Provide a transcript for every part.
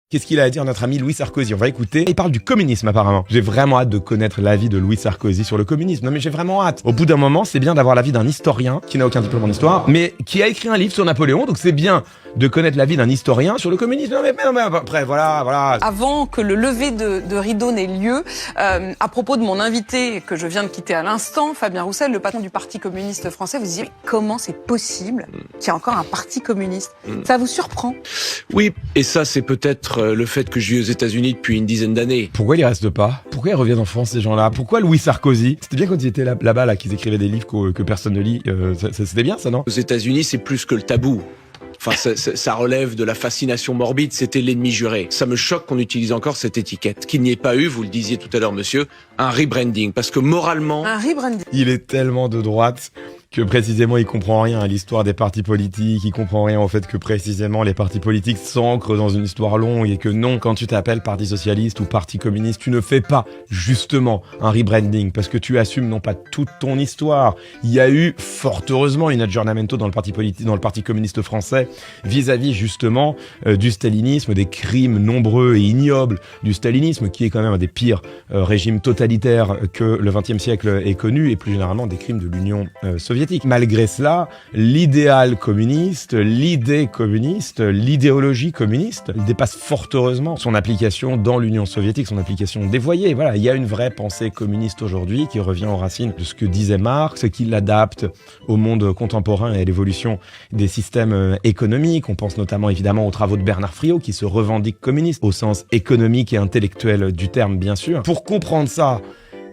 Qu'est-ce qu'il a à dire notre ami Louis Sarkozy? On va écouter. Il parle du communisme apparemment. J'ai vraiment hâte de connaître l'avis de Louis Sarkozy sur le communisme. Non mais j'ai vraiment hâte. Au bout d'un moment, c'est bien d'avoir l'avis d'un historien qui n'a aucun diplôme en histoire, mais qui a écrit un livre sur Napoléon, donc c'est bien de connaître l'avis d'un historien sur le communisme. Non mais après voilà. Avant que le lever de rideau n'ait lieu, à propos de mon invité que je viens de quitter à l'instant, Fabien Roussel, le patron du Parti communiste français, vous disiez mais comment c'est possible qu'il y ait encore un parti communiste? Ça vous surprend? Oui, et ça c'est peut-être le fait que je vis aux États-Unis depuis une dizaine d'années. Pourquoi ils restent pas? Pourquoi ils reviennent en France ces gens-là? Pourquoi Louis Sarkozy? C'était bien quand ils étaient là-bas là qu'ils écrivaient des livres que personne ne lit. C'était bien ça, non? Aux États-Unis, c'est plus que le tabou. Enfin, ça relève de la fascination morbide, c'était l'ennemi juré. Ça me choque qu'on utilise encore cette étiquette. Qu'il n'y ait pas eu, vous le disiez tout à l'heure, monsieur, un rebranding. Parce que moralement... Un rebranding. Il est tellement de droite que précisément il comprend rien à l'histoire des partis politiques, il comprend rien au fait que précisément les partis politiques s'ancrent dans une histoire longue et que non, quand tu t'appelles Parti Socialiste ou Parti Communiste, tu ne fais pas justement un rebranding parce que tu assumes non pas toute ton histoire. Il y a eu fort heureusement une aggiornamento dans le Parti politique, dans le Parti communiste français vis-à-vis justement du stalinisme, des crimes nombreux et ignobles du stalinisme qui est quand même un des pires régimes totalitaires que le XXe siècle ait connu et plus généralement des crimes de l'Union soviétique. Malgré cela, l'idéal communiste, l'idée communiste, l'idéologie communiste dépasse fort heureusement son application dans l'Union soviétique, son application dévoyée. Voilà, il y a une vraie pensée communiste aujourd'hui qui revient aux racines de ce que disait Marx, qui l'adapte au monde contemporain et à l'évolution des systèmes économiques. On pense notamment évidemment aux travaux de Bernard Friot qui se revendique communiste au sens économique et intellectuel du terme, bien sûr. Pour comprendre ça,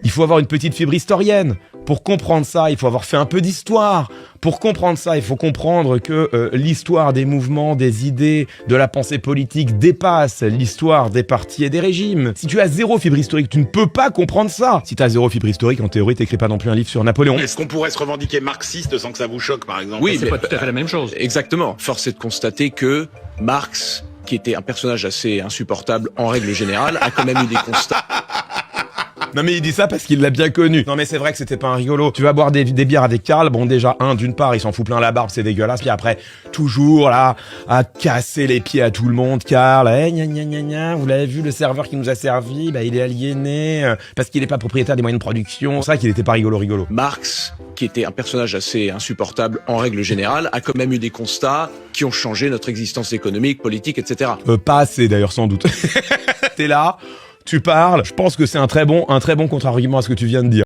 il faut avoir une petite fibre historienne. Pour comprendre ça, il faut avoir fait un peu d'histoire. Pour comprendre ça, il faut comprendre que l'histoire des mouvements, des idées, de la pensée politique dépasse l'histoire des partis et des régimes. Si tu as zéro fibre historique, tu ne peux pas comprendre ça. Si tu as zéro fibre historique, en théorie, t'écris pas non plus un livre sur Napoléon. Est-ce qu'on pourrait se revendiquer marxiste sans que ça vous choque, par exemple? Oui, c'est pas tout à fait la même chose. Exactement. Force est de constater que Marx, qui était un personnage assez insupportable en règle générale, a quand même eu des constats. Non mais il dit ça parce qu'il l'a bien connu. Non mais c'est vrai que c'était pas un rigolo. Tu vas boire des bières avec Karl, bon déjà, d'une part, il s'en fout plein la barbe, c'est dégueulasse, puis après, toujours là, à casser les pieds à tout le monde, Karl, gna gna gna gna, vous l'avez vu, le serveur qui nous a servi, bah il est aliéné, parce qu'il est pas propriétaire des moyens de production, c'est vrai qu'il était pas rigolo. Marx, qui était un personnage assez insupportable en règle générale, a quand même eu des constats qui ont changé notre existence économique, politique, etc. Pas assez d'ailleurs, sans doute. T'es là, tu parles, je pense que c'est un très bon contre-argument à ce que tu viens de dire.